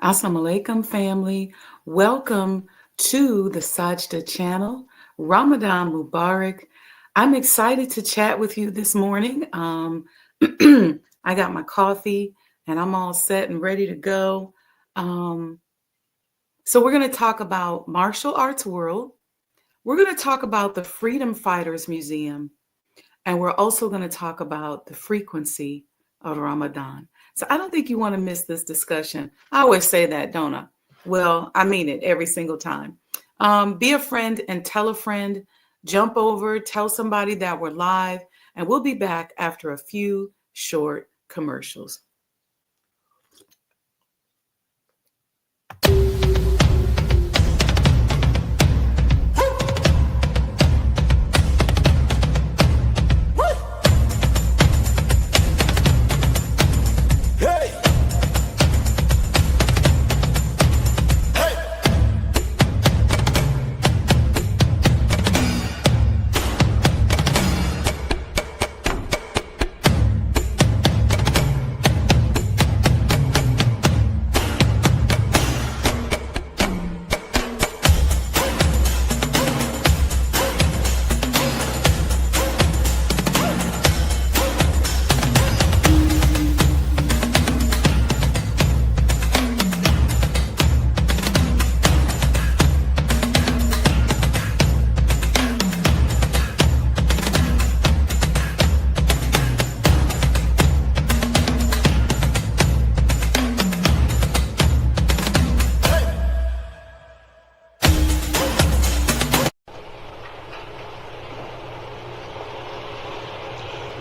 Assalamu alaikum, family. Welcome to the Sajdah channel. Ramadan Mubarak. I'm excited to chat with you this morning. I got my coffee and I'm all set and ready to go. So we're going to talk about martial arts world. We're going to talk about the Freedom Fighters Museum. And we're also going to talk about the frequency of Ramadan. So I don't think you want to miss this discussion. I always say that, don't I? Well, I mean it every single time. Be a friend and tell a friend. Jump over, tell somebody that we're live, and we'll be back after a few short commercials.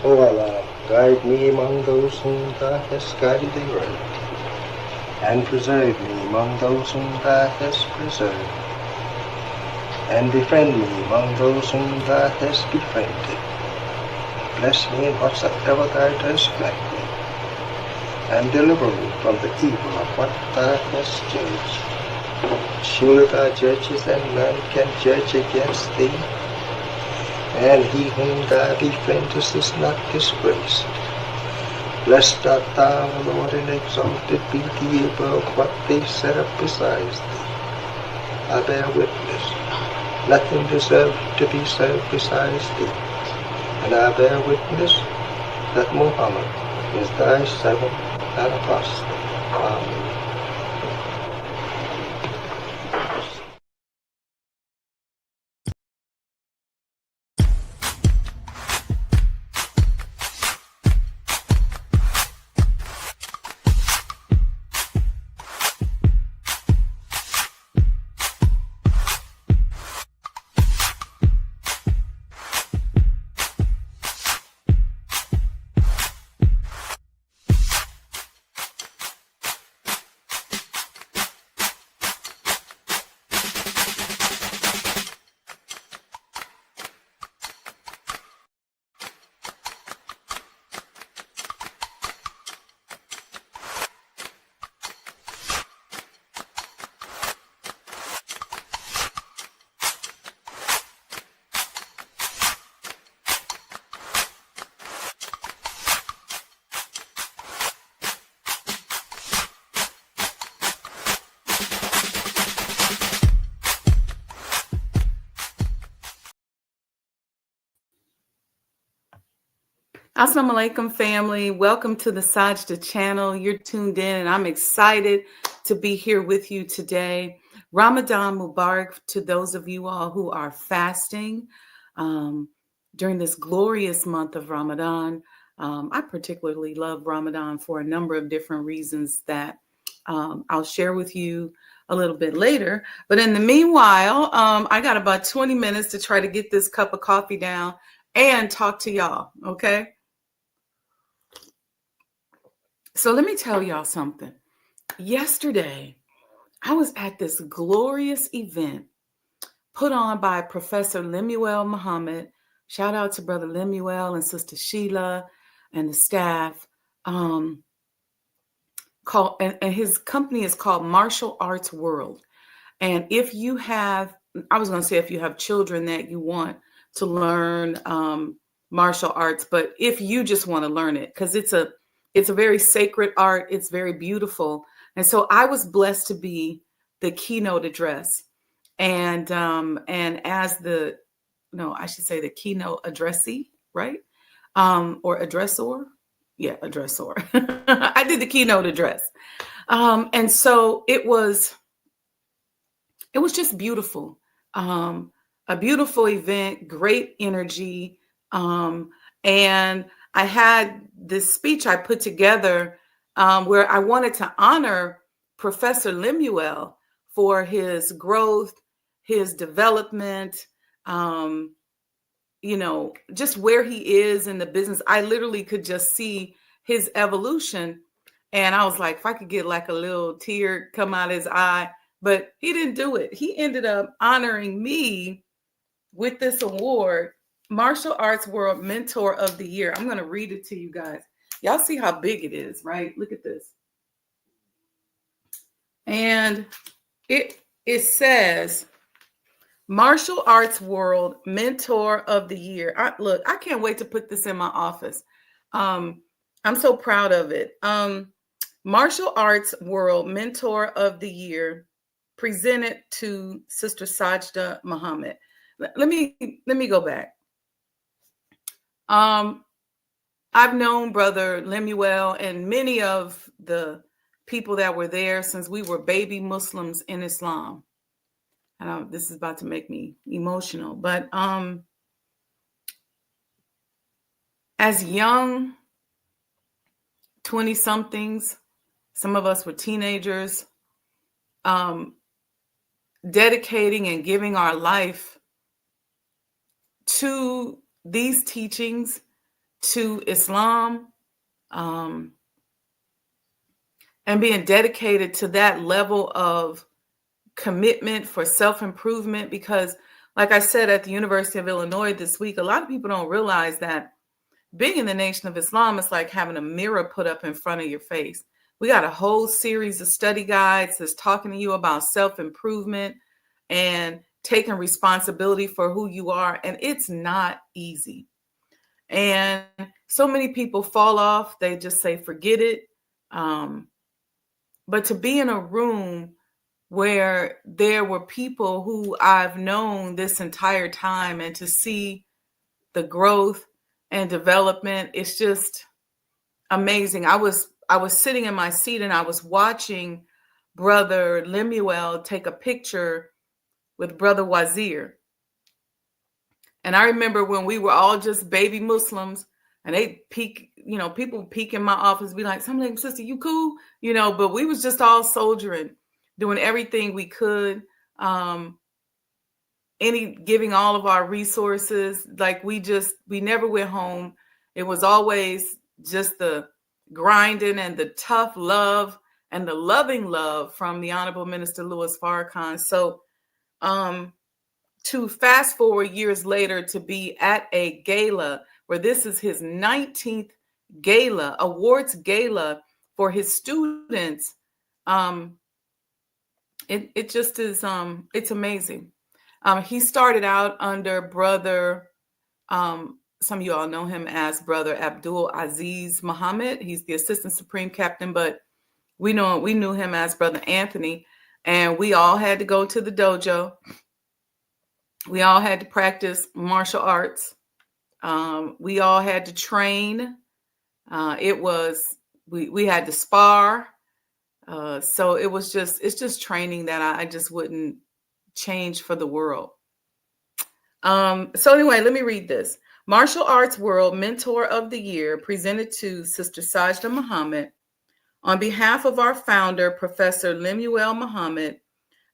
O Allah, guide me among those whom Thou hast guided aright, and preserve me among those whom Thou hast preserved, and befriend me among those whom Thou hast befriended. Bless me in whatsoever Thou dost grant me, and deliver me from the evil of what Thou hast judged. Surely Thou judgest, and none can judge against Thee, and he whom Thou befriendest is not disgraced. Blessed art Thou, O Lord, and exalted be Thee above what they set up besides Thee. I bear witness, nothing deserved to be served besides Thee, and I bear witness that Muhammad is Thy servant and apostle. Amen. Assalamu alaikum, family. Welcome to the Sajdah channel. You're tuned in, and I'm excited to be here with you today. Ramadan Mubarak to those of you all who are fasting during this glorious month of Ramadan. I particularly love Ramadan for a number of different reasons that I'll share with you a little bit later. But in the meanwhile, I got about 20 minutes to try to get this cup of coffee down and talk to y'all, okay? So let me tell y'all something. Yesterday, I was at this glorious event put on by Professor Lemuel Muhammad. Shout out to Brother Lemuel and Sister Sheila and the staff. And his company is called Martial Arts World. And if you have, I was going to say if you have children that you want to learn martial arts, but if you just want to learn it, because it's a very sacred art, it's very beautiful. And so I was blessed to be the keynote address. And as the, no, I should say the keynote addressee, right? Or addressor. Yeah, addressor. I did the keynote address. And so it was just beautiful. A beautiful event, great energy. And I had this speech I put together where I wanted to honor Professor Lemuel for his growth, his development, um, just where he is in the business. I literally could just see his evolution. And I was like, if I could get like a little tear come out his eye, but he didn't do it. He ended up honoring me with this award, Martial Arts World Mentor of the Year. I'm going to read it to you guys. Y'all see how big it is, right? Look at this. And it says, Martial Arts World Mentor of the Year. Look, I can't wait to put this in my office. I'm so proud of it. Martial Arts World Mentor of the Year, presented to Sister Sajdah Muhammad. Let me go back. I've known Brother Lemuel and many of the people that were there since we were baby Muslims in Islam. This is about to make me emotional, but as young 20-somethings, some of us were teenagers, dedicating and giving our life to these teachings, to Islam, and being dedicated to that level of commitment for self-improvement. Because like I said, at the University of Illinois this week, a lot of people don't realize that being in the Nation of Islam is like having a mirror put up in front of your face. We got a whole series of study guides that's talking to you about self-improvement and taking responsibility for who you are. And it's not easy. And so many people fall off. They just say, forget it. But to be in a room where there were people who I've known this entire time, and to see the growth and development, it's just amazing. I was sitting in my seat and I was watching Brother Lemuel take a picture with Brother Wazir. And I remember when we were all just baby Muslims, and they peek, people peek in my office, be like, "Something, sister, you cool?" But we was just all soldiering, doing everything we could, giving all of our resources. Like we never went home. It was always just the grinding and the tough love and the loving love from the Honorable Minister Louis Farrakhan. So to fast forward years later to be at a gala where this is his 19th gala, awards gala for his students, it just is, it's amazing. He started out under Brother, some of you all know him as Brother Abdul Aziz Muhammad. He's the Assistant Supreme Captain, but we knew him as Brother Anthony, and we all had to go to the dojo. We all had to practice martial arts. We all had to train. We had to spar. So it's just training that I just wouldn't change for the world. So anyway, let me read this. Martial Arts World Mentor of the Year, presented to Sister Sajdah Muhammad. On behalf of our founder, Professor Lemuel Muhammad,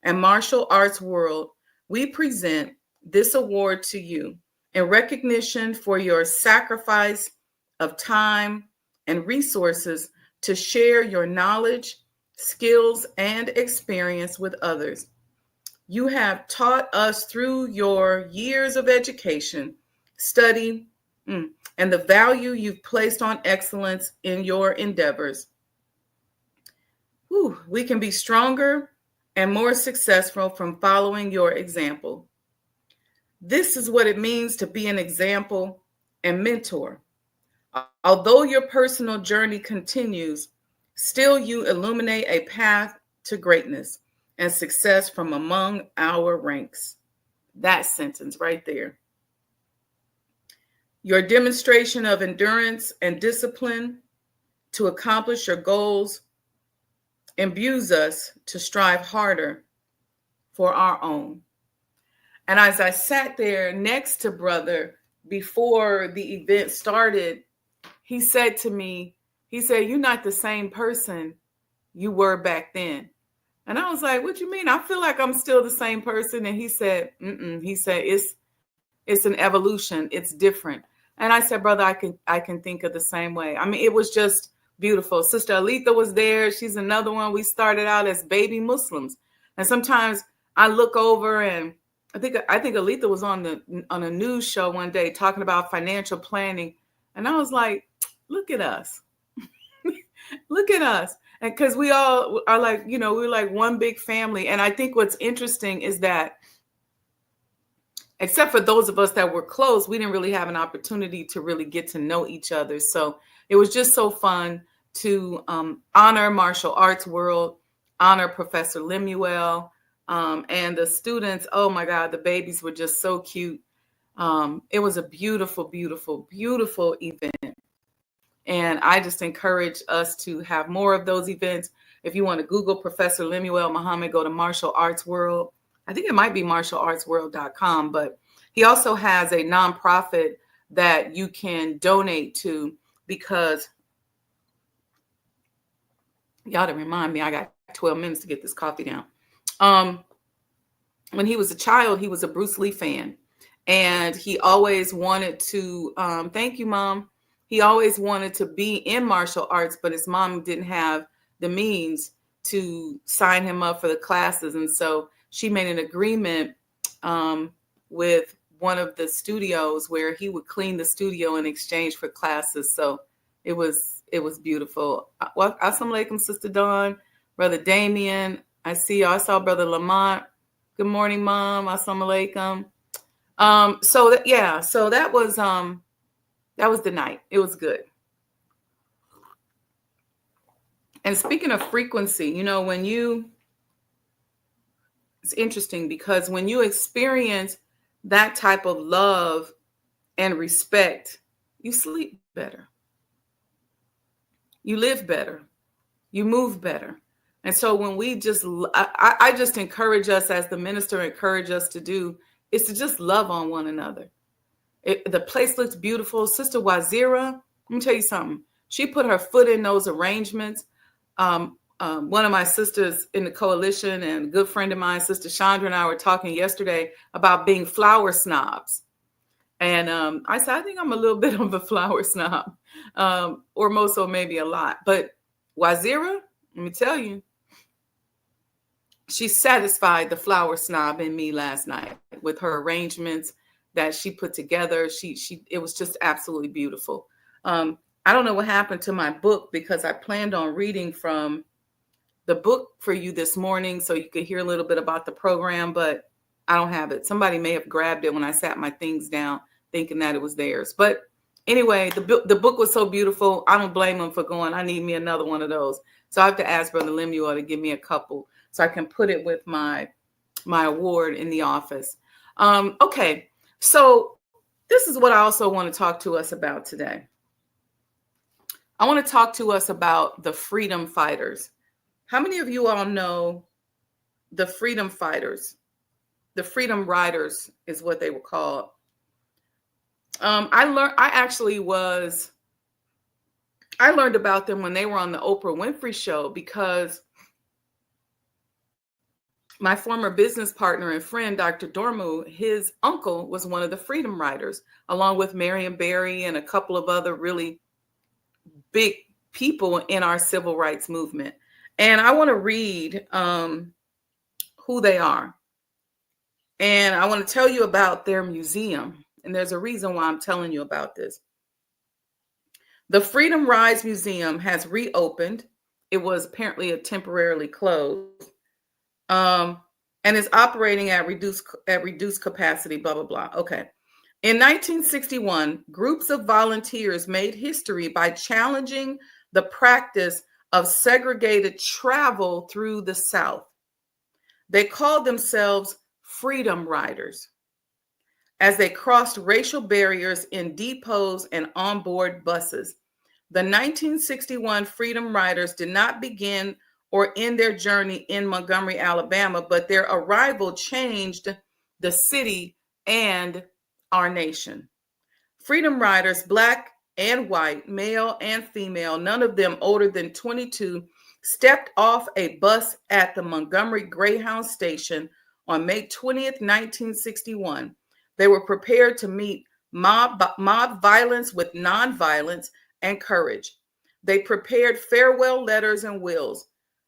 and Martial Arts World, we present this award to you in recognition for your sacrifice of time and resources to share your knowledge, skills, and experience with others. You have taught us through your years of education, study, and the value you've placed on excellence in your endeavors. We can be stronger and more successful from following your example. This is what it means to be an example and mentor. Although your personal journey continues, Still, you illuminate a path to greatness and success from among our ranks. That sentence right there. Your demonstration of endurance and discipline to accomplish your goals imbues us to strive harder for our own. And as I sat there next to brother before the event started, he said to me, he said, "You're not the same person you were back then." And I was like, "What you mean? I feel like I'm still the same person." And he said, "Mm-mm." He said, it's an evolution. It's different." And I said, "Brother, I can think of the same way." I mean, it was just beautiful. Sister Aletha was there. She's another one. We started out as baby Muslims. And sometimes I look over and I think Aletha was on a news show one day talking about financial planning. And I was like, look at us. Look at us. And because we all are like, we're like one big family. And I think what's interesting is that except for those of us that were close, we didn't really have an opportunity to really get to know each other. So it was just so fun to honor Martial Arts World, honor Professor Lemuel, and the students. Oh my God, the babies were just so cute. It was a beautiful, beautiful, beautiful event. And I just encourage us to have more of those events. If you want to Google Professor Lemuel Muhammad, go to Martial Arts World. I think it might be martialartsworld.com, but he also has a nonprofit that you can donate to, because y'all to remind me, I got 12 minutes to get this coffee down. When he was a child, he was a Bruce Lee fan, and he always wanted to, thank you, Mom. He always wanted to be in martial arts, but his mom didn't have the means to sign him up for the classes. And so she made an agreement with one of the studios where he would clean the studio in exchange for classes. So it was beautiful. Well, assalamu alaikum, Sister Dawn, Brother Damien. I see you. I saw Brother Lamont. Good morning, Mom. Assalamu alaikum. So that was the night. It was good. And speaking of frequency, it's interesting because when you experience that type of love and respect, you sleep better. You live better. You move better. And so when I just encourage us, as the minister encouraged us to do, is to just love on one another. The place looks beautiful. Sister Wazira, let me tell you something. She put her foot in those arrangements. One of my sisters in the coalition and a good friend of mine, Sister Chandra, and I were talking yesterday about being flower snobs. And I said, I think I'm a little bit of a flower snob, or more so maybe a lot. But Wazira, let me tell you, she satisfied the flower snob in me last night with her arrangements that she put together. It was just absolutely beautiful. I don't know what happened to my book, because I planned on reading from the book for you this morning so you could hear a little bit about the program, but I don't have it. Somebody may have grabbed it when I sat my things down thinking that it was theirs. But anyway, the book was so beautiful. I don't blame them for going, I need me another one of those. So I have to ask Brother Lemuel to give me a couple so I can put it with my award in the office. Okay, so this is what I also want to talk to us about today. I want to talk to us about the freedom fighters. How many of you all know the freedom fighters? The freedom riders is what they were called. I learned about them when they were on the Oprah Winfrey Show, because my former business partner and friend, Dr. Dormu, his uncle was one of the freedom riders, along with Marion Barry and a couple of other really big people in our civil rights movement. And I want to read who they are. And I want to tell you about their museum. And there's a reason why I'm telling you about this. The Freedom Rides Museum has reopened. It was apparently temporarily closed. And is operating at reduced capacity, blah, blah, blah. Okay. In 1961, groups of volunteers made history by challenging the practice of segregated travel through the South. They called themselves Freedom Riders as they crossed racial barriers in depots and onboard buses. The 1961 Freedom Riders did not begin or end their journey in Montgomery, Alabama, but their arrival changed the city and our nation. Freedom Riders, black and white, male and female, none of them older than 22, stepped off a bus at the Montgomery Greyhound Station on May 20th, 1961. They were prepared to meet mob violence with nonviolence and courage. They prepared farewell letters and wills.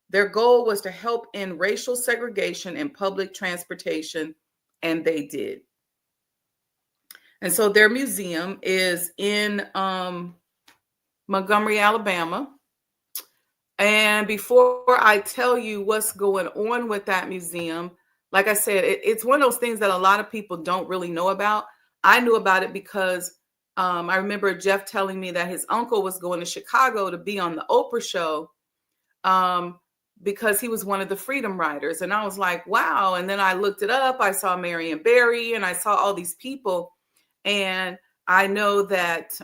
Their goal was to help end racial segregation in public transportation, and they did. And so their museum is in Montgomery, Alabama. And before I tell you what's going on with that museum, like I said, it's one of those things that a lot of people don't really know about. I knew about it because I remember Jeff telling me that his uncle was going to Chicago to be on the Oprah show because he was one of the Freedom Riders. And I was like, wow. And then I looked it up. I saw Marion Barry and I saw all these people. And I know that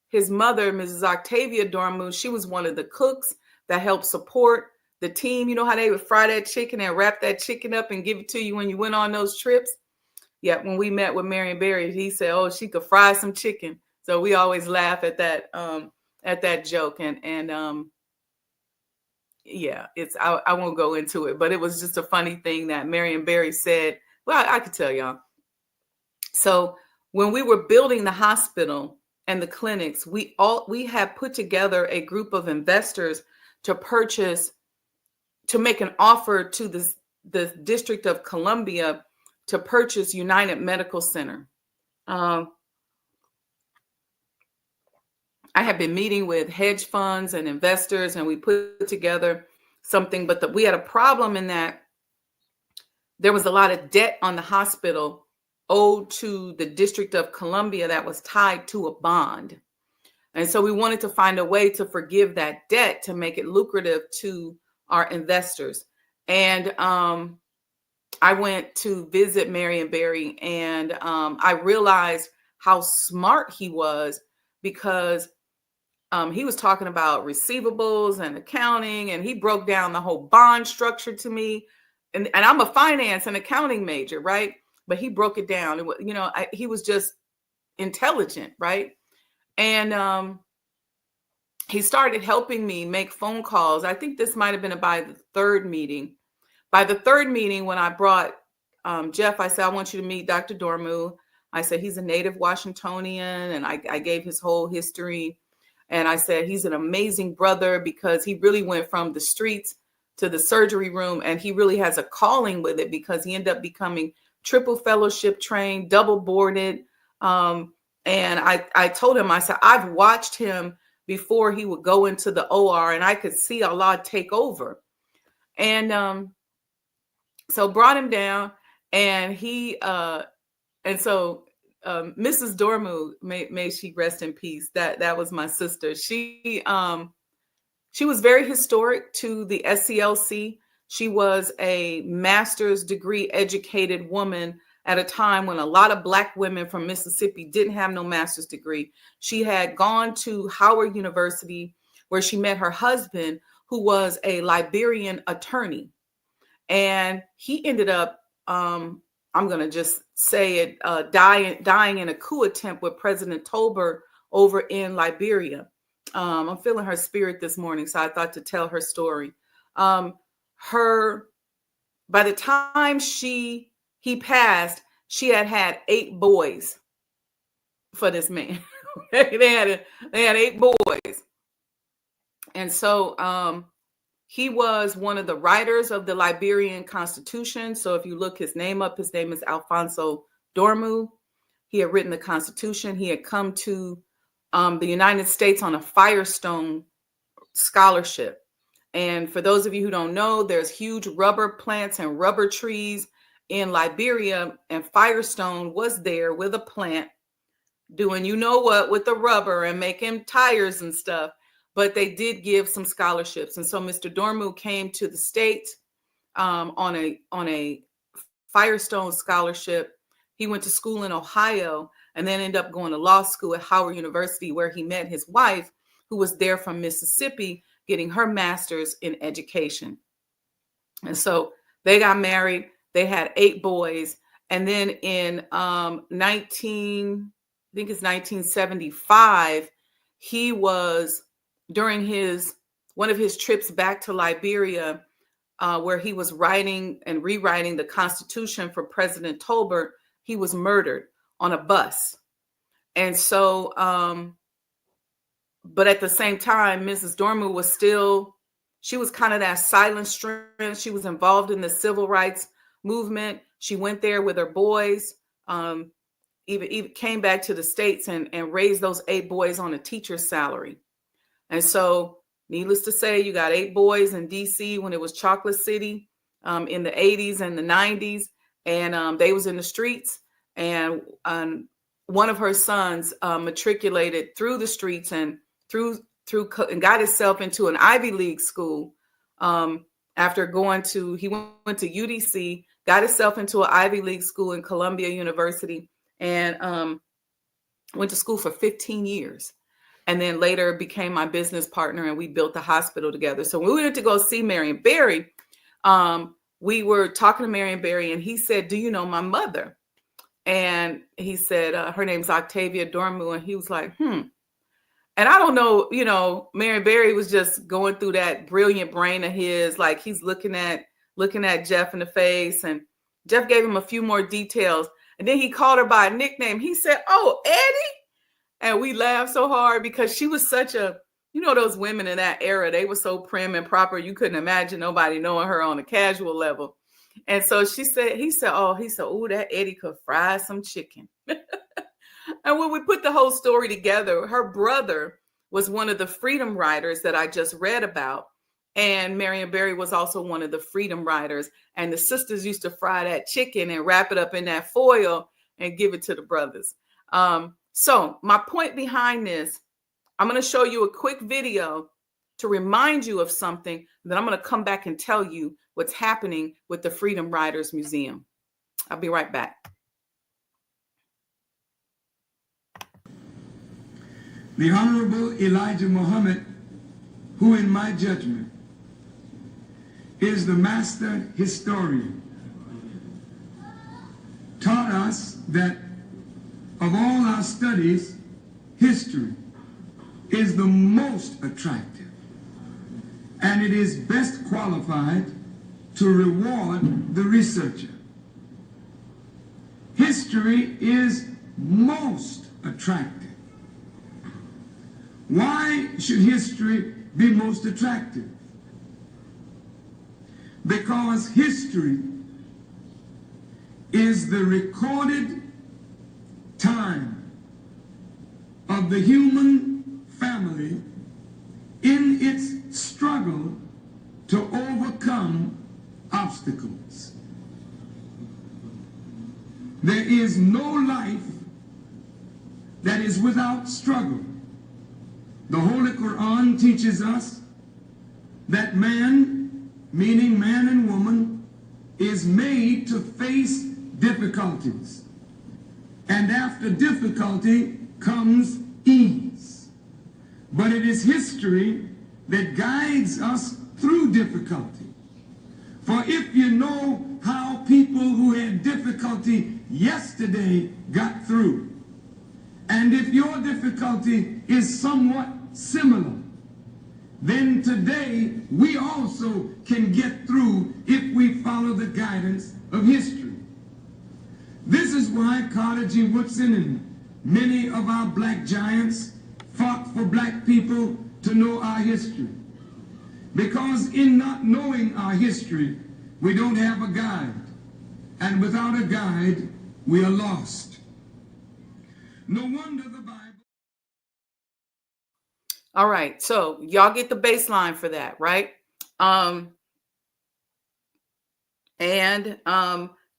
his mother, Mrs. Octavia Dormu, she was one of the cooks that helped support the team. You know how they would fry that chicken and wrap that chicken up and give it to you when you went on those trips? Yeah, when we met with Marion Barry, he said, oh, she could fry some chicken. So we always laugh at that joke. And yeah, I won't go into it, but it was just a funny thing that Marion Barry said. Well, I could tell y'all. So when we were building the hospital and the clinics, we had put together a group of investors to make an offer to the District of Columbia to purchase United Medical Center. I had been meeting with hedge funds and investors, and we put together something, but we had a problem in that there was a lot of debt on the hospital owed to the District of Columbia that was tied to a bond. And so we wanted to find a way to forgive that debt to make it lucrative to our investors. And I went to visit Marion Barry, and I realized how smart he was because he was talking about receivables and accounting, and he broke down the whole bond structure to me. And I'm a finance and accounting major, right? But he broke it down. He was just intelligent, right? And he started helping me make phone calls. I think this might have been by the third meeting. By the third meeting, when I brought Jeff, I said, I want you to meet Dr. Dormu. I said, he's a native Washingtonian, and I gave his whole history. And I said, he's an amazing brother because he really went from the streets to the surgery room, and he really has a calling with it because he ended up becoming triple fellowship trained, double boarded. And I told him, I said, I've watched him before he would go into the OR, and I could see Allah take over. And so brought him down, and so Mrs. Dormu, may she rest in peace. That was my sister. She was very historic to the SCLC. She was a master's degree educated woman at a time when a lot of Black women from Mississippi didn't have no master's degree. She had gone to Howard University, where she met her husband, who was a Liberian attorney. And he ended up, I'm going to just say it, dying in a coup attempt with President Tolbert over in Liberia. I'm feeling her spirit this morning, so I thought to tell her story. By the time he passed, she had 8 boys for this man. they had 8 boys. And so he was one of the writers of the Liberian Constitution. So if you look his name up, his name is Alfonso Dormu. He had written the Constitution. He had come to the United States on a Firestone scholarship. And for those of you who don't know, there's huge rubber plants and rubber trees in Liberia, and Firestone was there with a plant doing you know what with the rubber and making tires and stuff. but they did give some scholarships. And so Mr. Dormu came to the States on a Firestone scholarship. He went to school in Ohio and then ended up going to law school at Howard University, where he met his wife, who was there from Mississippi, getting her master's in education. And so they got married. They had 8 boys. And then in 1975, he was during one of his trips back to Liberia, where he was writing and rewriting the Constitution for President Tolbert. He was murdered on a bus. And so, but at the same time, Mrs. Dormu was she was kind of that silent strength. She was involved in the civil rights movement. She went there with her boys, even came back to the States and raised those 8 boys on a teacher's salary. And so, needless to say, you got 8 boys in DC when it was Chocolate City in the 80s and the 90s. And they was in the streets. And one of her sons matriculated through the streets and and got himself into an Ivy League school after he went to UDC, got himself into an Ivy League school in Columbia University, and went to school for 15 years. And then later became my business partner, and we built the hospital together. So when we went to go see Marion Barry, we were talking to Marion Barry, and he said, "Do you know my mother?" And he said, her name's Octavia Dormu. And he was like, And I don't know, Marion Barry was just going through that brilliant brain of his, like he's looking at Jeff in the face, and Jeff gave him a few more details. And then he called her by a nickname. He said, "Oh, Eddie." And we laughed so hard because she was such those women in that era, they were so prim and proper. You couldn't imagine nobody knowing her on a casual level. And so he said, "Oh, that Eddie could fry some chicken." And when we put the whole story together, her brother was one of the freedom riders that I just read about. And Marion Barry was also one of the freedom riders. And the sisters used to fry that chicken and wrap it up in that foil and give it to the brothers. So my point behind this, I'm going to show you a quick video to remind you of something. Then I'm going to come back and tell you what's happening with the Freedom Riders Museum. I'll be right back. The Honorable Elijah Muhammad, who in my judgment is the master historian, taught us that of all our studies, history is the most attractive, and it is best qualified to reward the researcher. History is most attractive. Why should history be most attractive? Because history is the recorded time of the human family in its struggle to overcome obstacles. There is no life that is without struggle. The Holy Quran teaches us that man, meaning man and woman, is made to face difficulties. And after difficulty comes ease. But it is history that guides us through difficulty. For if you know how people who had difficulty yesterday got through, and if your difficulty is somewhat similar, then today we also can get through if we follow the guidance of history. This is why Carter G. Woodson and many of our black giants fought for black people to know our history. Because in not knowing our history, we don't have a guide. And without a guide, we are lost. No wonder the Bible... All right, so y'all get the baseline for that, right?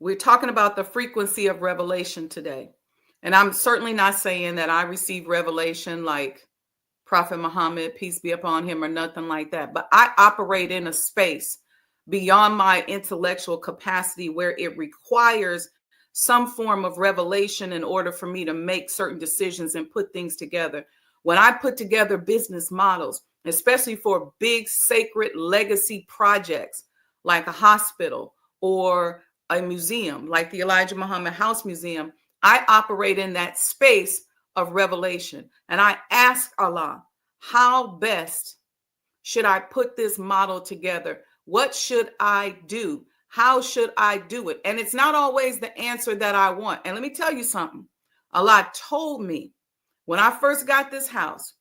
We're talking about the frequency of revelation today. And I'm certainly not saying that I received revelation like Prophet Muhammad, peace be upon him, or nothing like that. But I operate in a space beyond my intellectual capacity where it requires some form of revelation in order for me to make certain decisions and put things together. When I put together business models, especially for big sacred legacy projects like a hospital or a museum like the Elijah Muhammad House Museum, I operate in that space of revelation. And I ask Allah, how best should I put this model together? What should I do? How should I do it? And it's not always the answer that I want. And let me tell you something. Allah told me when I first got this house,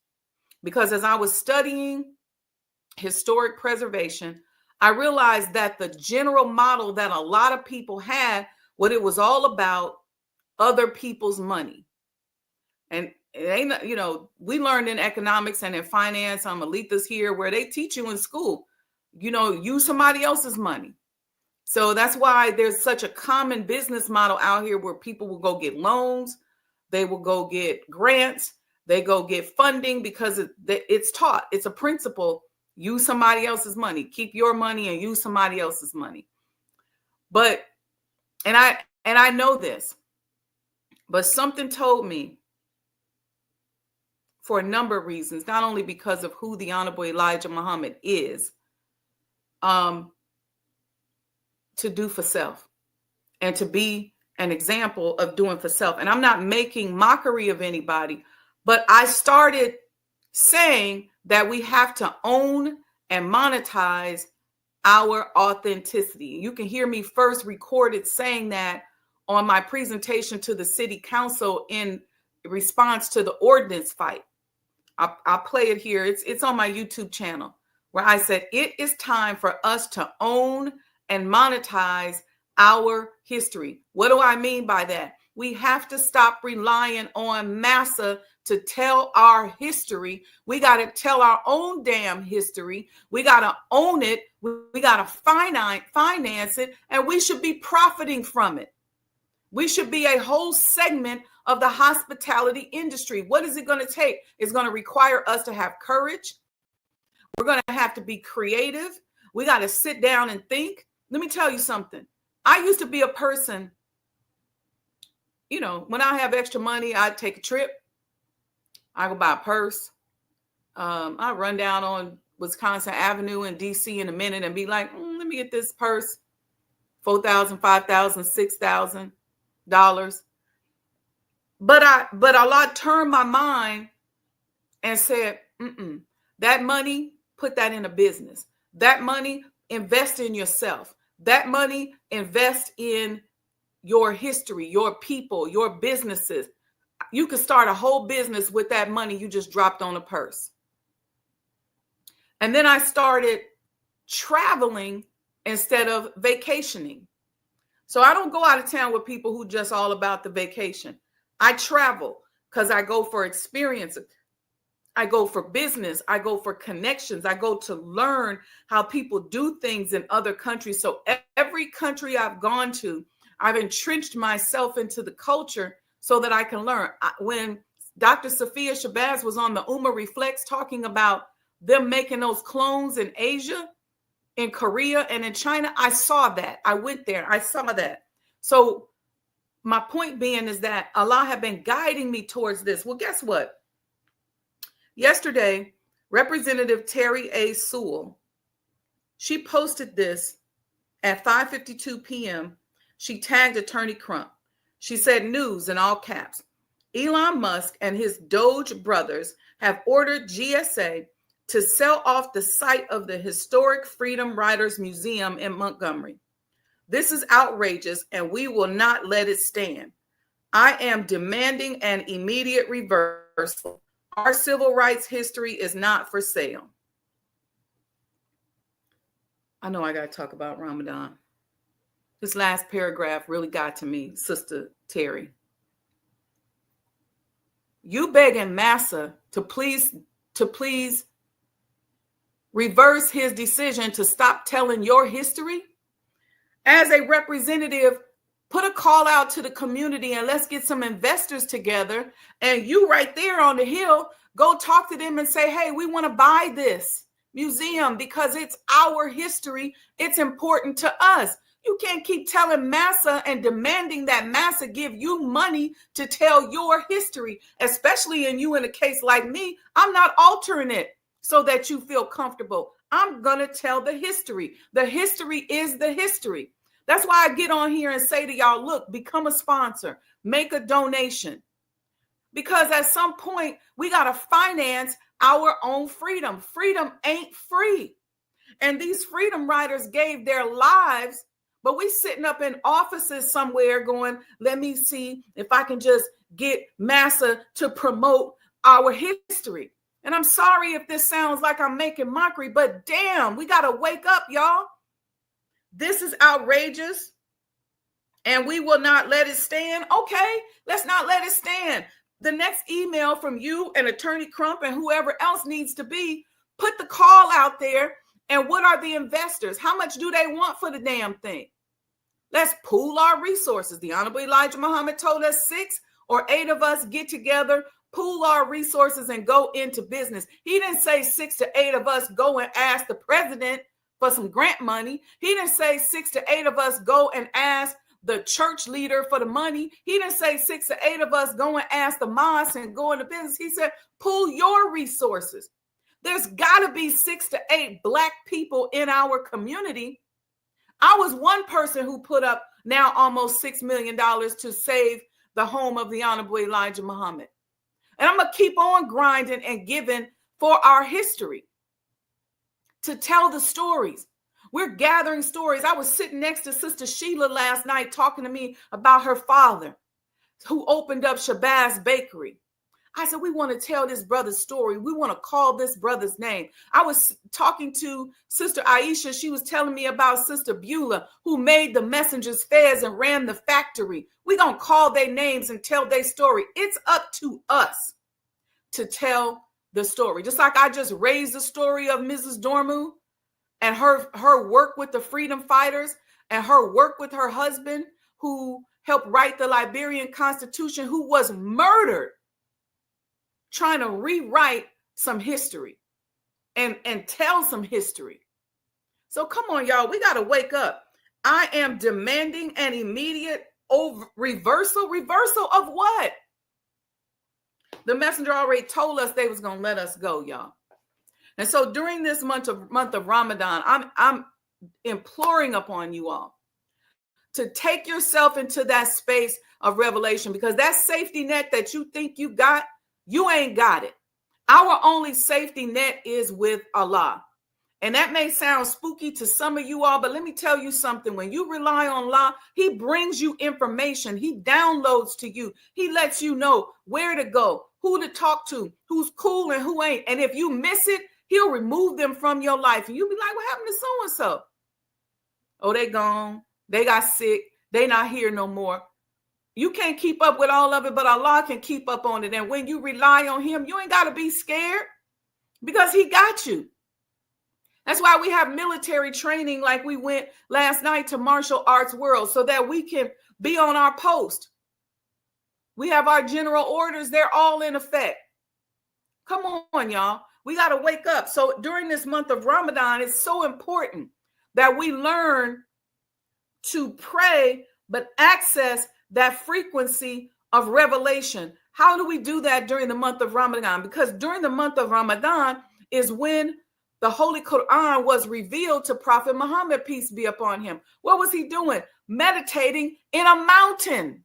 because as I was studying historic preservation, I realized that the general model that a lot of people had, what it was all about, other people's money. And it ain't, you know, we learned in economics and in finance, I'm Alita's here, where they teach you in school, you know, use somebody else's money. So that's why there's such a common business model out here where people will go get loans, they will go get grants, they go get funding because it's taught. It's a principle. Use somebody else's money, keep your money and use somebody else's money. But, and I know this, but something told me for a number of reasons, not only because of who the Honorable Elijah Muhammad is, to do for self and to be an example of doing for self. And I'm not making mockery of anybody, but I started saying that we have to own and monetize our authenticity. You can hear me first recorded saying that on my presentation to the city council in response to the ordinance fight. I'll play it here. It's on my YouTube channel where I said, it is time for us to own and monetize our history. What do I mean by that? We have to stop relying on massa to tell our history. We got to tell our own damn history. We got to own it. We got to finance it, and we should be profiting from it. We should be a whole segment of the hospitality industry. What is it going to take? It's going to require us to have courage. We're going to have to be creative. We got to sit down and think. Let me tell you something. I used to be a person, you know, when I have extra money, I'd take a trip. I go buy a purse. I run down on Wisconsin Avenue in DC in a minute and be like, let me get this purse, $4,000, $5,000, $6,000. But Allah turned my mind and said, that money, put that in a business. That money, invest in yourself. That money, invest in your history, your people, your businesses. You could start a whole business with that money you just dropped on a purse. And then I started traveling instead of vacationing. So I don't go out of town with people who just all about the vacation. I travel because I go for experience. I go for business. I go for connections. I go to learn how people do things in other countries. So every country I've gone to, I've entrenched myself into the culture so that I can learn. When Dr. Sophia Shabazz was on the Ummah Reflects talking about them making those clones in Asia, in Korea, and in China, I saw that. I went there. I saw that. So my point being is that Allah had been guiding me towards this. Well, guess what? Yesterday, Representative Terry A. Sewell, she posted this at 5:52 p.m. She tagged Attorney Crump. She said, news in all caps. Elon Musk and his Doge brothers have ordered GSA to sell off the site of the historic Freedom Riders Museum in Montgomery. This is outrageous, and we will not let it stand. I am demanding an immediate reversal. Our civil rights history is not for sale. I know I got to talk about Ramadan. This last paragraph really got to me, Sister Terry. You begging Massa to please reverse his decision to stop telling your history? As a representative, put a call out to the community and let's get some investors together. And you right there on the Hill Go talk to them and say, hey, we want to buy this museum because it's our history. It's important to us. You can't keep telling massa and demanding that massa give you money to tell your history, especially in you in a case like me. I'm not altering it so that you feel comfortable. I'm going to tell the history. The history is the history. That's why I get on here and say to y'all, look, become a sponsor, make a donation. Because at some point, we got to finance our own freedom. Freedom ain't free. And these freedom riders gave their lives, but we sitting up in offices somewhere going, let me see if I can just get massa to promote our history. And I'm sorry if this sounds like I'm making mockery, but damn, we got to wake up, y'all. This is outrageous, and we will not let it stand. Okay, let's not let it stand. The next email from you and Attorney Crump and whoever else needs to be, put the call out there. And what are the investors? How much do they want for the damn thing? Let's pool our resources. The Honorable Elijah Muhammad told us 6 or 8 of us get together, pool our resources, and go into business. He didn't say 6 to 8 of us go and ask the president for some grant money. He didn't say 6 to 8 of us go and ask the church leader for the money. He didn't say 6 to 8 of us go and ask the mosque and go into business. He said, pool your resources. There's got to be 6 to 8 Black people in our community. I was one person who put up now almost $6 million to save the home of the Honorable Elijah Muhammad. And I'm going to keep on grinding and giving for our history, to tell the stories. We're gathering stories. I was sitting next to Sister Sheila last night talking to me about her father who opened up Shabazz Bakery. I said, we want to tell this brother's story. We want to call this brother's name. I was talking to Sister Aisha. She was telling me about Sister Beulah, who made the Messengers Fairs and ran the factory. We're going to call their names and tell their story. It's up to us to tell the story. Just like I just raised the story of Mrs. Dormu and her work with the freedom fighters and her work with her husband who helped write the Liberian Constitution, who was murdered trying to rewrite some history and tell some history. So come on, y'all. We got to wake up. I am demanding an immediate reversal. Reversal of what? The messenger already told us they was going to let us go, y'all. And so during this month of Ramadan, I'm imploring upon you all to take yourself into that space of revelation, because that safety net that you think you got, you ain't got it. Our only safety net is with Allah. And that may sound spooky to some of you all, but let me tell you something. When you rely on Allah, He brings you information. He downloads to you. He lets you know where to go, who to talk to, who's cool and who ain't. And if you miss it, He'll remove them from your life. And you'll be like, what happened to so-and-so? Oh, they gone. They got sick. They not here no more. You can't keep up with all of it, but Allah can keep up on it. And when you rely on Him, you ain't got to be scared, because He got you. That's why we have military training, like we went last night to martial arts world, so that we can be on our post. We have our general orders. They're all in effect. Come on, y'all. We got to wake up. So during this month of Ramadan, it's so important that we learn to pray, but access that frequency of revelation. How do we do that during the month of Ramadan? Because during the month of Ramadan is when the Holy Quran was revealed to Prophet Muhammad, peace be upon him. What was he doing? Meditating in a mountain.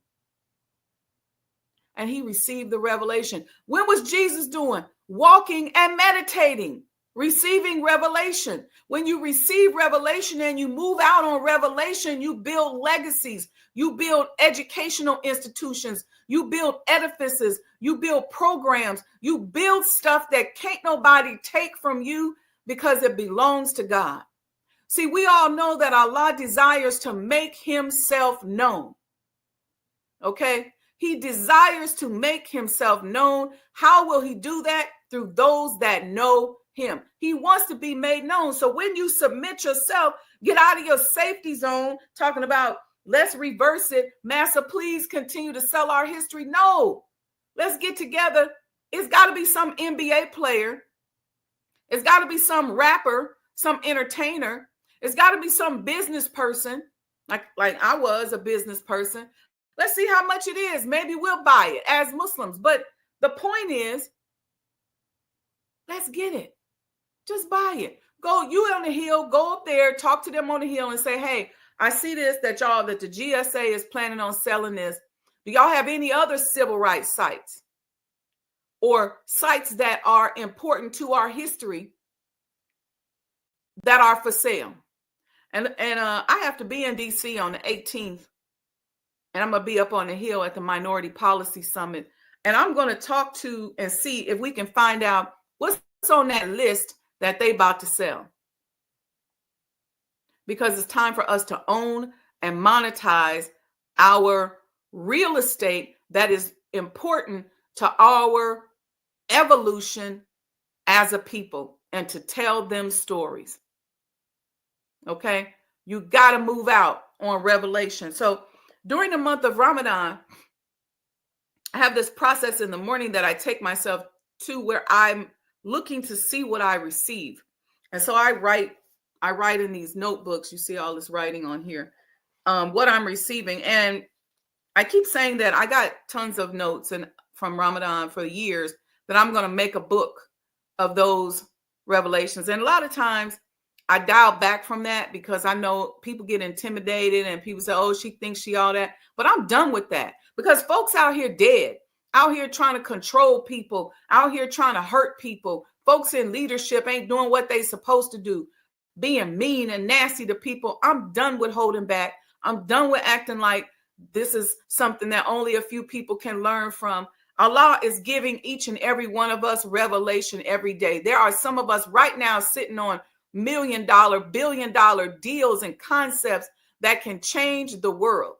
And he received the revelation. When was Jesus doing? Walking and meditating, receiving revelation. When you receive revelation and you move out on revelation, you build legacies, you build educational institutions, you build edifices, you build programs, you build stuff that can't nobody take from you, because it belongs to God. See, we all know that Allah desires to make Himself known. Okay? He desires to make Himself known. How will He do that? Through those that know Him. He wants to be made known. So when you submit yourself, get out of your safety zone, talking about let's reverse it. Massa, please continue to sell our history. No, let's get together It's got to be some NBA player. It's got to be some rapper, some entertainer. It's got to be some business person, like I was a business person. Let's see how much it is. Maybe we'll buy it as Muslims. But the point is, let's get it. Just buy it. Go, you on the Hill, go up there, talk to them on the Hill and say, hey, I see this, that the GSA is planning on selling this. Do y'all have any other civil rights sites or sites that are important to our history that are for sale? And I have to be in DC on the 18th, and I'm going to be up on the Hill at the Minority Policy Summit. And I'm going to talk to and see if we can find out what's on that list that they about to sell. Because it's time for us to own and monetize our real estate that is important to our evolution as a people, and to tell them stories. Okay? You got to move out on Revelation. So during the month of Ramadan, I have this process in the morning that I take myself to where I'm looking to see what I receive. And so I write in these notebooks. You see all this writing on here, what I'm receiving. And I keep saying that I got tons of notes and from Ramadan for years that I'm going to make a book of those revelations. And a lot of times I dial back from that because I know people get intimidated and people say, oh, she thinks she all that. But I'm done with that because folks out here dead, out here trying to control people, out here trying to hurt people. Folks in leadership ain't doing what they supposed to do, being mean and nasty to people. I'm done with holding back. I'm done with acting like this is something that only a few people can learn from. Allah is giving each and every one of us revelation every day. There are some of us right now sitting on $1 million, $1 billion deals and concepts that can change the world.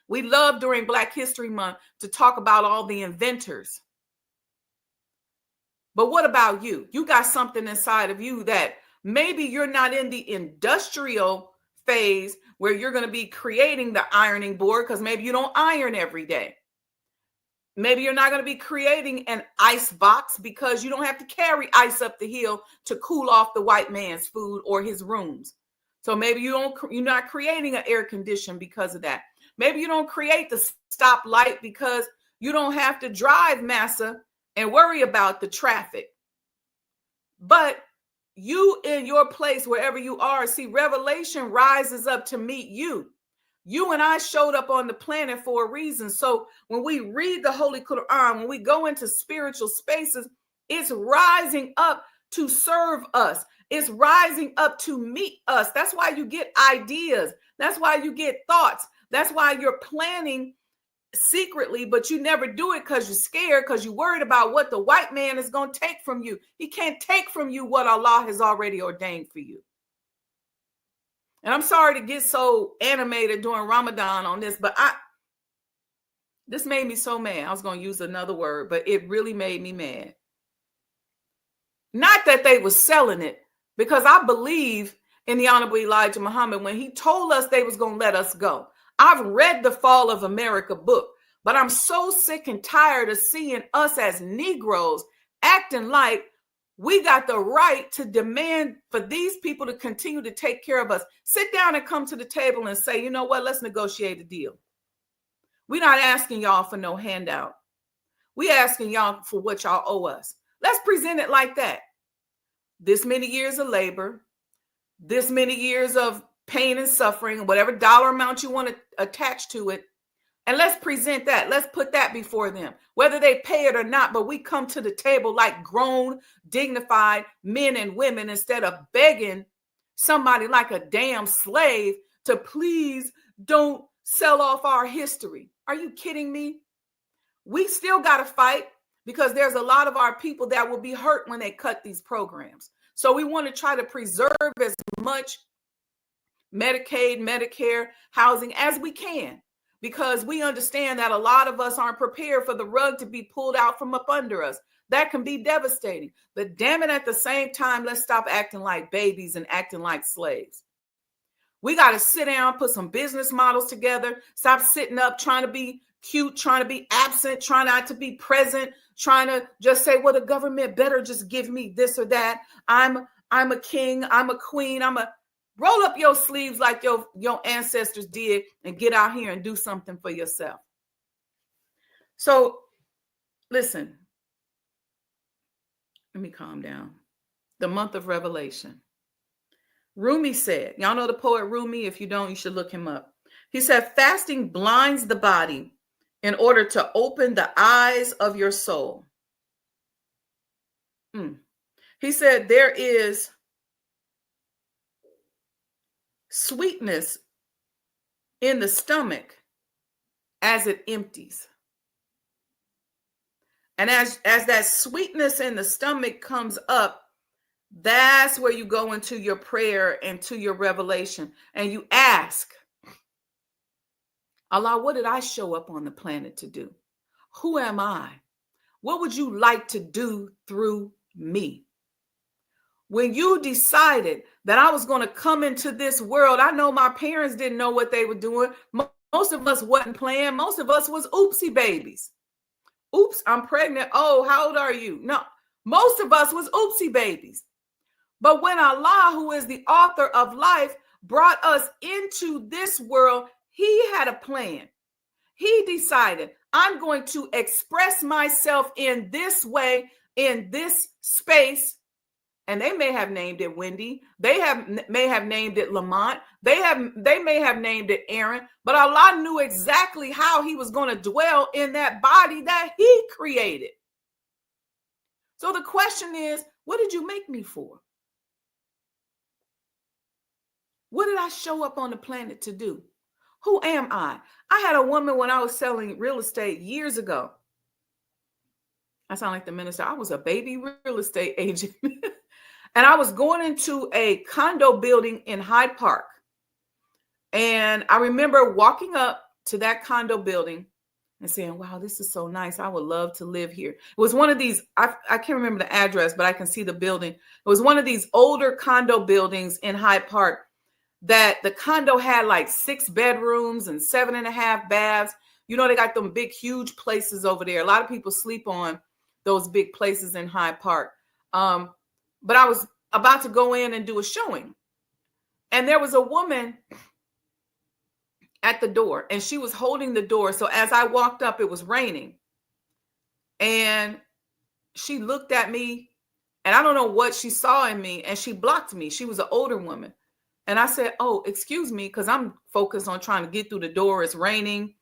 We love during Black History Month to talk about all the inventors. But what about you? You got something inside of you that maybe you're not in the industrial phase where you're going to be creating the ironing board because maybe you don't iron every day. Maybe you're not going to be creating an ice box because you don't have to carry ice up the hill to cool off the white man's food or his rooms. So maybe you're not creating an air condition because of that. Maybe you don't create the stoplight because you don't have to drive massa and worry about the traffic. But you in your place, wherever you are, see, revelation rises up to meet you. You and I showed up on the planet for a reason. So when we read the Holy Quran, when we go into spiritual spaces, it's rising up to serve us. It's rising up to meet us. That's why you get ideas. That's why you get thoughts. That's why you're planning secretly, but you never do it because you're scared, because you're worried about what the white man is going to take from you. He can't take from you what Allah has already ordained for you. And I'm sorry to get so animated during Ramadan on this, but this made me so mad. I was going to use another word, but it really made me mad. Not that they were selling it, because I believe in the Honorable Elijah Muhammad when he told us they was going to let us go. I've read the Fall of America book, but I'm so sick and tired of seeing us as Negroes acting like we got the right to demand for these people to continue to take care of us. Sit down and come to the table and say, you know what, let's negotiate a deal. We're not asking y'all for no handout. We're asking y'all for what y'all owe us. Let's present it like that. This many years of labor, this many years of pain and suffering, whatever dollar amount you want to attach to it. And let's present that. Let's put that before them, whether they pay it or not. But we come to the table like grown, dignified men and women instead of begging somebody like a damn slave to please don't sell off our history. Are you kidding me? We still got to fight because there's a lot of our people that will be hurt when they cut these programs. So we want to try to preserve as much Medicaid, Medicare, housing as we can, because we understand that a lot of us aren't prepared for the rug to be pulled out from up under us. That can be devastating. But damn it, at the same time, let's stop acting like babies and acting like slaves. We got to sit down, put some business models together, stop sitting up trying to be cute, trying to be absent, trying not to be present, trying to just say, well, the government better just give me this or that. I'm a king, I'm a queen, roll up your sleeves like your ancestors did and get out here and do something for yourself. So listen, let me calm down. The month of Revelation. Rumi said, y'all know the poet Rumi? If you don't, you should look him up. He said, fasting blinds the body in order to open the eyes of your soul. He said, there is sweetness in the stomach as it empties. And as that sweetness in the stomach comes up, that's where you go into your prayer and to your revelation. And you ask, Allah, what did I show up on the planet to do? Who am I? What would you like to do through me? When you decided that I was going to come into this world, I know my parents didn't know what they were doing. Most of us wasn't playing. Most of us was oopsie babies. Oops, I'm pregnant. Oh, how old are you? No, most of us was oopsie babies. But when Allah, who is the author of life, brought us into this world, he had a plan. He decided, I'm going to express myself in this way, in this space. And they may have named it Wendy. They may have named it Lamont. They may have named it Aaron. But Allah knew exactly how he was going to dwell in that body that he created. So the question is, what did you make me for? What did I show up on the planet to do? Who am I? I had a woman when I was selling real estate years ago. I sound like the minister. I was a baby real estate agent. And I was going into a condo building in Hyde Park. And I remember walking up to that condo building and saying, wow, this is so nice. I would love to live here. It was one of these, I can't remember the address, but I can see the building. It was one of these older condo buildings in Hyde Park that the condo had like 6 bedrooms and 7.5 baths. You know, they got them big, huge places over there. A lot of people sleep on those big places in Hyde Park. But I was about to go in and do a showing. And there was a woman at the door and she was holding the door. So as I walked up, it was raining. And she looked at me and I don't know what she saw in me and she blocked me. She was an older woman. And I said, oh, excuse me, because I'm focused on trying to get through the door. It's raining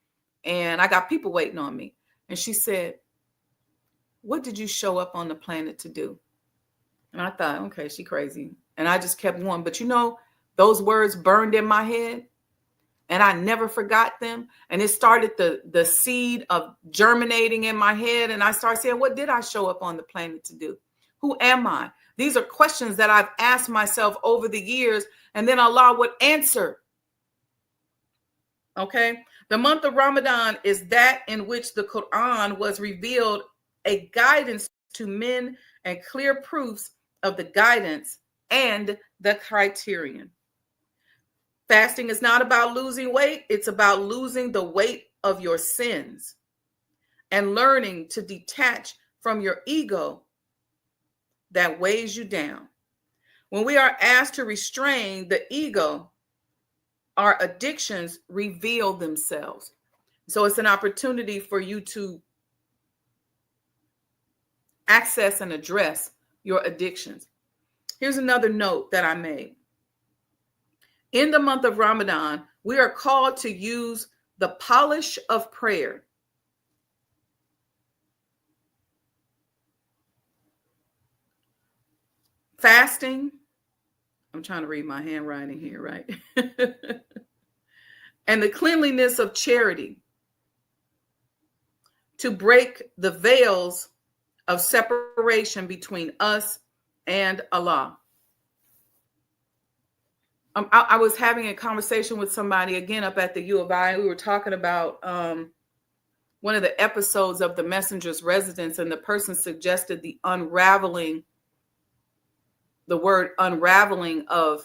and I got people waiting on me. And she said, what did you show up on the planet to do? And I thought, okay, she crazy. And I just kept going. But you know, those words burned in my head and I never forgot them. And it started the seed of germinating in my head. And I started saying, what did I show up on the planet to do? Who am I? These are questions that I've asked myself over the years. And then Allah would answer. Okay. The month of Ramadan is that in which the Quran was revealed, a guidance to men and clear proofs of the guidance and the criterion. Fasting is not about losing weight. It's about losing the weight of your sins and learning to detach from your ego that weighs you down. When we are asked to restrain the ego, our addictions reveal themselves. So it's an opportunity for you to access and address your addictions. Here's another note that I made. In the month of Ramadan, we are called to use the polish of prayer. Fasting. I'm trying to read my handwriting here, right? And the cleanliness of charity to break the veils of separation between us and Allah. I was having a conversation with somebody again up at the U of I. We were talking about one of the episodes of The Messenger's Residence, and the person suggested the word unraveling of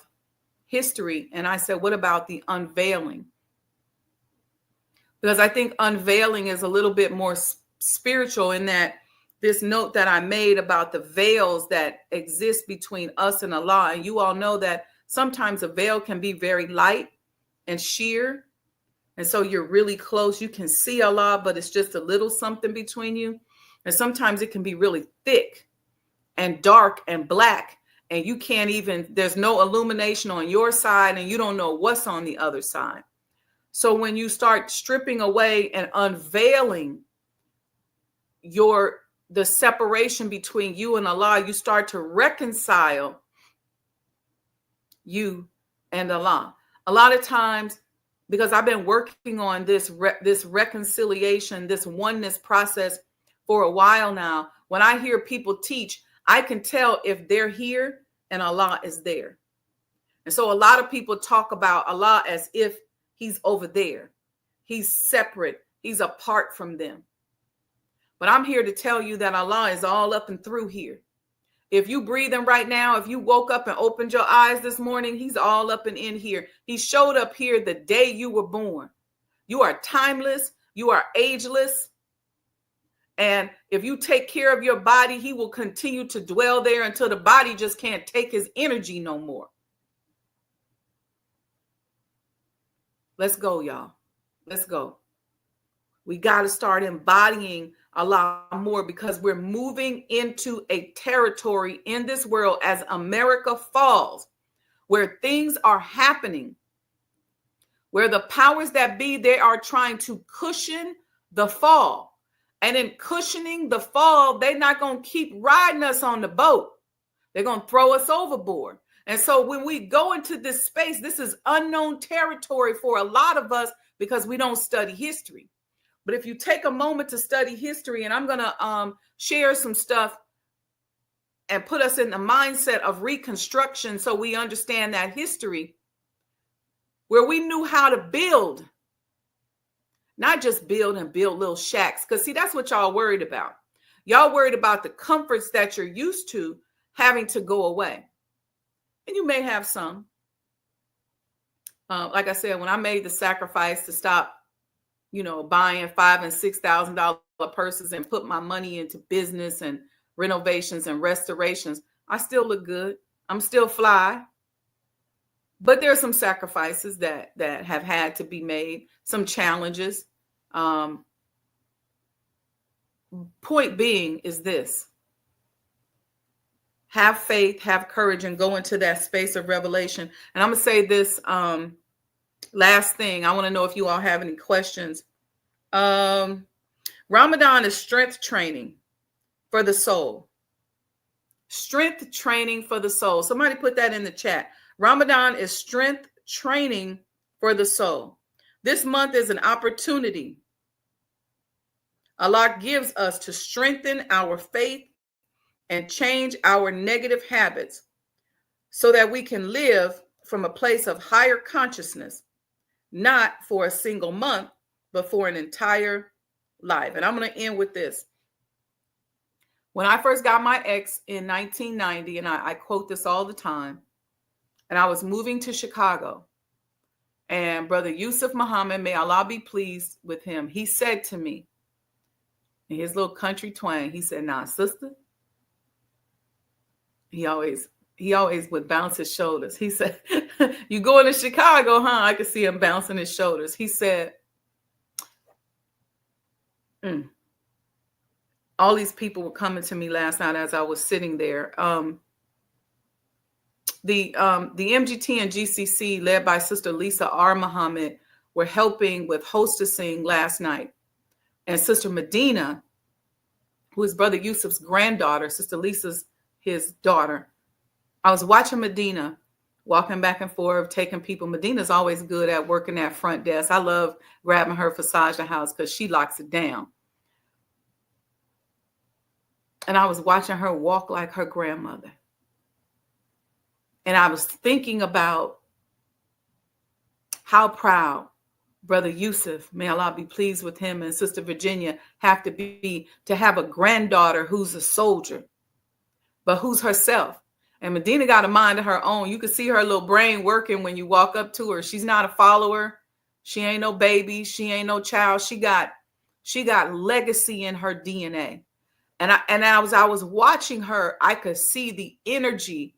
history. And I said, what about the unveiling? because I think unveiling is a little bit more spiritual, in that this note that I made about the veils that exist between us and Allah. And you all know that sometimes a veil can be very light and sheer. And so you're really close. You can see Allah, but it's just a little something between you. And sometimes it can be really thick and dark and black. And you can't even, there's no illumination on your side, and you don't know what's on the other side. So when you start stripping away and unveiling the separation between you and Allah, you start to reconcile you and Allah. A lot of times, because I've been working on this reconciliation, this oneness process for a while now, when I hear people teach, I can tell if they're here and Allah is there. And so a lot of people talk about Allah as if he's over there. He's separate. He's apart from them. But I'm here to tell you that Allah is all up and through here. If you breathing right now, if you woke up and opened your eyes this morning, he's all up and in here. He showed up here the day you were born. You are timeless. You are ageless. And if you take care of your body, he will continue to dwell there until the body just can't take his energy no more. Let's go, y'all. Let's go. We got to start embodying Allah more, because we're moving into a territory in this world as America falls, where things are happening, where the powers that be, they are trying to cushion the fall. And in cushioning the fall, they're not going to keep riding us on the boat. They're going to throw us overboard. And so when we go into this space, this is unknown territory for a lot of us, because we don't study history. But if you take a moment to study history, and I'm going to share some stuff and put us in the mindset of reconstruction, so we understand that history, where we knew how to build, not just build and build little shacks. Because see, that's what y'all worried about. Y'all worried about the comforts that you're used to having to go away. And you may have some. Like I said, when I made the sacrifice to stop, buying $5,000 and $6,000 purses and put my money into business and renovations and restorations, I still look good. I'm still fly. But there are some sacrifices that have had to be made, some challenges. Point being is this: have faith, have courage, and go into that space of revelation. And I'm going to say this last thing. I want to know if you all have any questions. Ramadan is strength training for the soul. Strength training for the soul. Somebody put that in the chat. Ramadan is strength training for the soul. This month is an opportunity Allah gives us to strengthen our faith and change our negative habits so that we can live from a place of higher consciousness, not for a single month, but for an entire life. And I'm going to end with this. When I first got my ex in 1990, and I quote this all the time, and I was moving to Chicago, and Brother Yusuf Muhammad, may Allah be pleased with him, he said to me in his little country twang, he said, "Nah, sister," he always would bounce his shoulders. He said, "You going to Chicago, huh?" I could see him bouncing his shoulders. He said, all these people were coming to me last night as I was sitting there. The MGT and GCC, led by Sister Lisa R. Muhammad, were helping with hostessing last night. And Sister Medina, who is Brother Yusuf's granddaughter, Sister Lisa's his daughter, I was watching Medina walking back and forth, taking people. Medina's always good at working that front desk. I love grabbing her for Sajdah House because she locks it down. And I was watching her walk like her grandmother. And I was thinking about how proud Brother Yusuf, may Allah be pleased with him, and Sister Virginia have to be to have a granddaughter who's a soldier, but who's herself. And Medina got a mind of her own. You can see her little brain working when you walk up to her. She's not a follower. She ain't no baby. She ain't no child. She got legacy in her DNA. And I was watching her, I could see the energy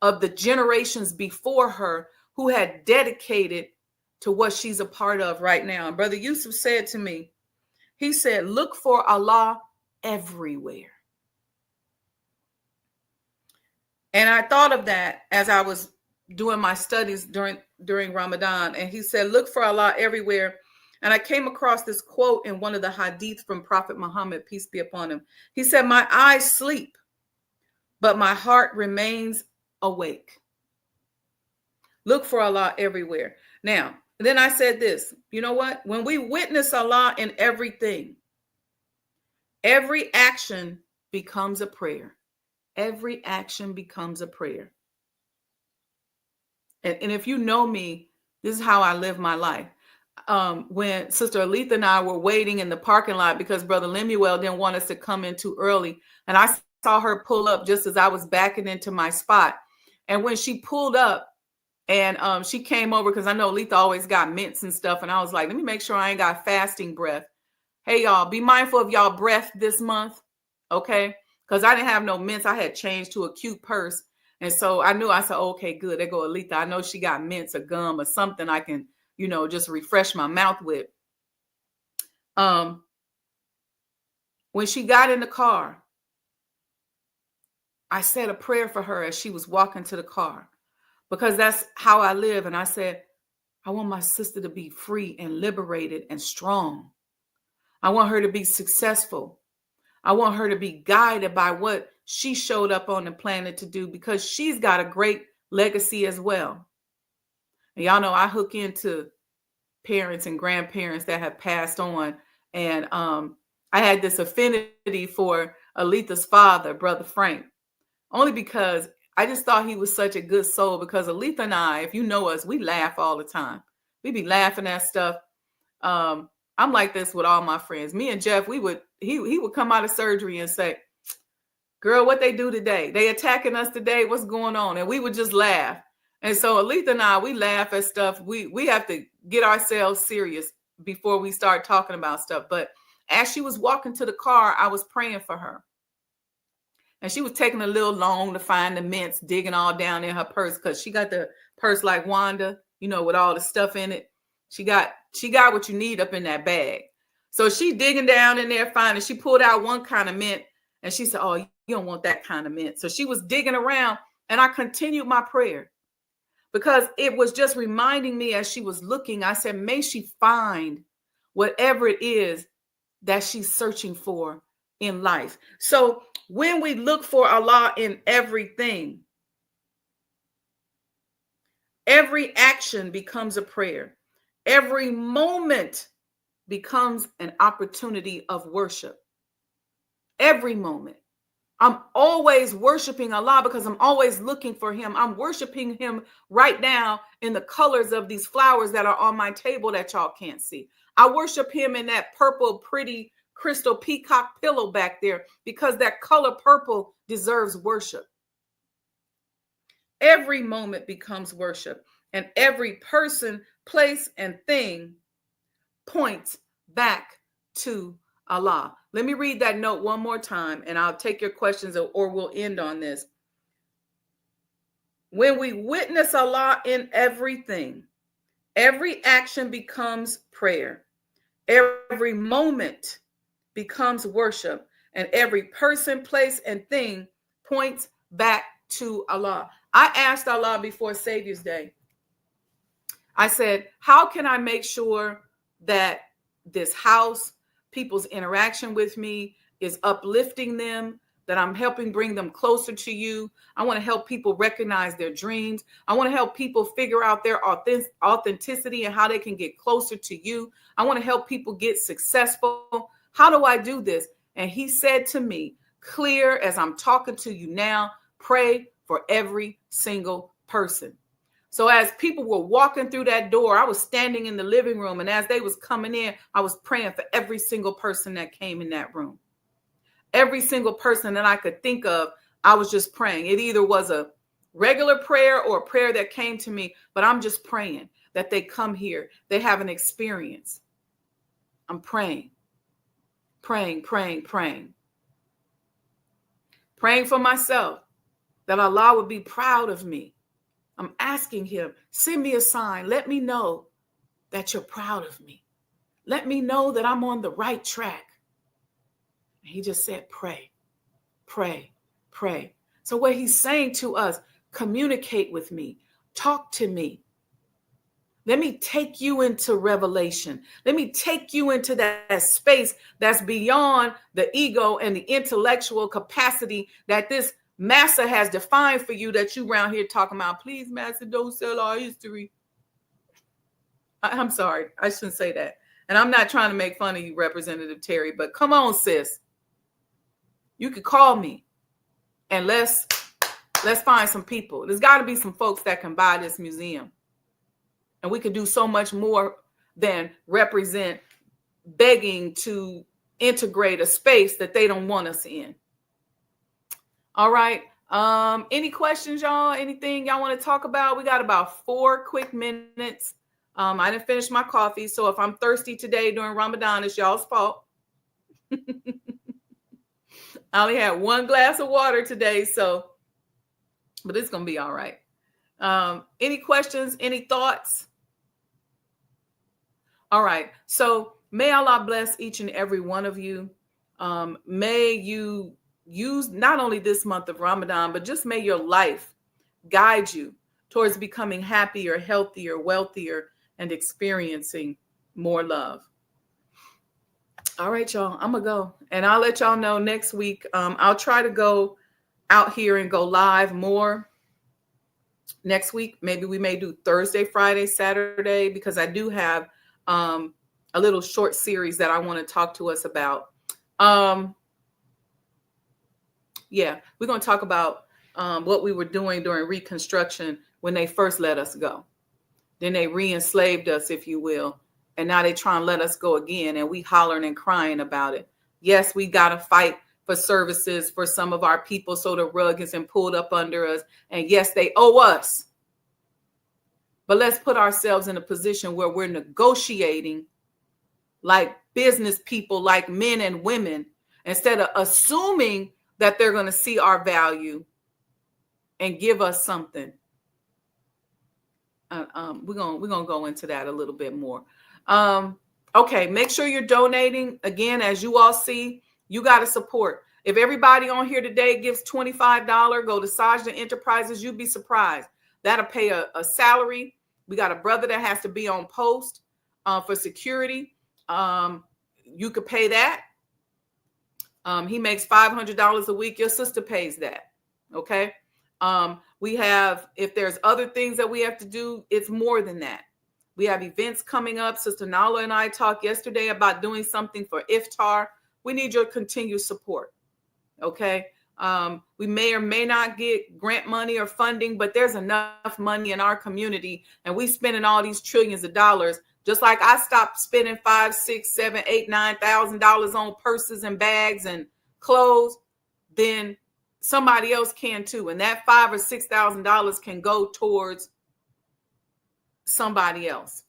of the generations before her who had dedicated to what she's a part of right now. And Brother Yusuf said to me, he said, look for Allah everywhere. And I thought of that as I was doing my studies during Ramadan. And he said, look for Allah everywhere. And I came across this quote in one of the hadiths from Prophet Muhammad, peace be upon him. He said, my eyes sleep, but my heart remains awake. Look for Allah everywhere. Now, then I said this, you know what? When we witness Allah in everything, every action becomes a prayer. Every action becomes a prayer. And if you know me, this is how I live my life. When Sister Aletha and I were waiting in the parking lot because Brother Lemuel didn't want us to come in too early, and I saw her pull up just as I was backing into my spot. And when she pulled up and she came over, because I know Aletha always got mints and stuff, and I was like, let me make sure I ain't got fasting breath. Hey, y'all, be mindful of y'all breath this month, okay? Because I didn't have no mints. I had changed to a cute purse. And so I knew, I said, okay, good. There go Aletha. I know she got mints or gum or something I can, just refresh my mouth with. When she got in the car, I said a prayer for her as she was walking to the car, because that's how I live. And I said, I want my sister to be free and liberated and strong. I want her to be successful. I want her to be guided by what she showed up on the planet to do, because she's got a great legacy as well. And y'all know I hook into parents and grandparents that have passed on. And I had this affinity for Aletha's father, Brother Frank, only because I just thought he was such a good soul. Because Aletha and I, if you know us, we laugh all the time. We be laughing at stuff. I'm like this with all my friends. Me and Jeff, he would come out of surgery and say, girl, what they do today? They attacking us today? What's going on? And we would just laugh. And so Aletha and I, we laugh at stuff. We have to get ourselves serious before we start talking about stuff. But as she was walking to the car, I was praying for her. And she was taking a little long to find the mints, digging all down in her purse, because she got the purse like Wanda, with all the stuff in it. She got what you need up in that bag. So she digging down in there, finding. She pulled out one kind of mint, and she said, oh, you don't want that kind of mint. So she was digging around, and I continued my prayer, because it was just reminding me as she was looking. I said, may she find whatever it is that she's searching for in life. So when we look for Allah in everything, every action becomes a prayer. Every moment becomes an opportunity of worship. Every moment. I'm always worshiping Allah because I'm always looking for him. I'm worshiping him right now in the colors of these flowers that are on my table that y'all can't see. I worship him in that purple, pretty crystal peacock pillow back there, because that color purple deserves worship. Every moment becomes worship, and every person, place, and thing points back to Allah. Let me read that note one more time, and I'll take your questions, or we'll end on this. When we witness Allah in everything, every action becomes prayer. Every moment becomes worship, and every person, place, and thing points back to Allah. I asked Allah before Savior's Day, I said, how can I make sure that this house, people's interaction with me, is uplifting them, that I'm helping bring them closer to you? I want to help people recognize their dreams. I want to help people figure out their authenticity and how they can get closer to you. I want to help people get successful. How do I do this? And he said to me, clear as I'm talking to you now, pray for every single person. So as people were walking through that door, I was standing in the living room, and as they was coming in, I was praying for every single person that came in that room. Every single person that I could think of, I was just praying. It either was a regular prayer or a prayer that came to me, but I'm just praying, that they come here, they have an experience. I'm praying for myself that Allah would be proud of me. I'm asking him, send me a sign. Let me know that you're proud of me. Let me know that I'm on the right track. And he just said, pray. So what he's saying to us, communicate with me, talk to me. Let me take you into revelation. Let me take you into that space that's beyond the ego and the intellectual capacity that this master has defined for you, that you around here talking about, please, master, don't sell our history. I'm sorry, I shouldn't say that. And I'm not trying to make fun of you, Representative Terry, but come on, sis. You could call me and let's find some people. There's got to be some folks that can buy this museum. And we could do so much more than represent begging to integrate a space that they don't want us in. All right. Any questions, y'all? Anything y'all want to talk about? We got about 4 quick minutes. I didn't finish my coffee, so if I'm thirsty today during Ramadan, it's y'all's fault. I only had 1 glass of water today, but it's going to be all right. Any questions? Any thoughts? All right. So may Allah bless each and every one of you. May you use not only this month of Ramadan, but just may your life guide you towards becoming happier, healthier, wealthier, and experiencing more love. All right, y'all, I'm gonna go, and I'll let y'all know next week. I'll try to go out here and go live more next week. Maybe we may do Thursday, Friday, Saturday, because I do have a little short series that I want to talk to us about. Yeah, we're going to talk about what we were doing during Reconstruction when they first let us go. Then they re-enslaved us, if you will. And now they try and let us go again. And we hollering and crying about it. Yes, we got to fight for services for some of our people so the rug isn't pulled up under us. And yes, they owe us. But let's put ourselves in a position where we're negotiating like business people, like men and women, instead of assuming that they're going to see our value and give us something. We're gonna go into that a little bit more. Okay, make sure you're donating. Again, as you all see, you got to support. If everybody on here today gives $25, go to Sajdah Enterprises. You'd be surprised. That'll pay a salary. We got a brother that has to be on post for security. You could pay that. He makes $500 a week. Your sister pays that. Okay. We have, if there's other things that we have to do, it's more than that. We have events coming up. Sister Nala and I talked yesterday about doing something for iftar. We need your continued support. Okay. We may or may not get grant money or funding, but there's enough money in our community, and we spending all these trillions of dollars. Just like I stopped spending $5,000, $6,000, $8,000, $9,000 on purses and bags and clothes, then somebody else can too. And that $5,000 or $6,000 can go towards somebody else,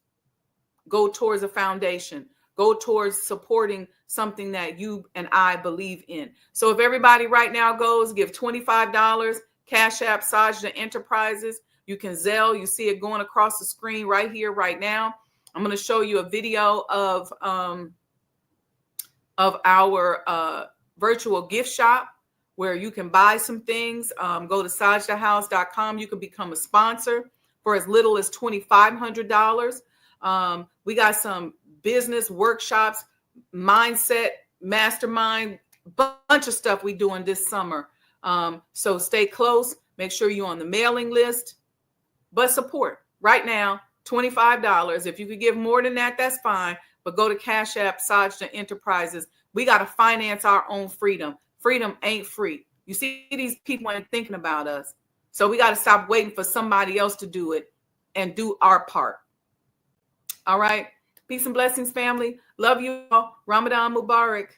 go towards a foundation, go towards supporting something that you and I believe in. So if everybody right now goes, give $25, Cash App, Sajdah Enterprises. You can Zelle. You see it going across the screen right here, right now. I'm going to show you a video of our virtual gift shop where you can buy some things. Go to sajdahhouse.com. You can become a sponsor for as little as $2,500. We got some business workshops, mindset, mastermind, bunch of stuff we doing this summer. So stay close. Make sure you're on the mailing list. But support right now, $25. If you could give more than that, that's fine. But go to Cash App, Sajdah Enterprises. We got to finance our own freedom. Freedom ain't free. You see, these people ain't thinking about us. So we got to stop waiting for somebody else to do it and do our part. All right. Peace and blessings, family. Love you all. Ramadan Mubarak.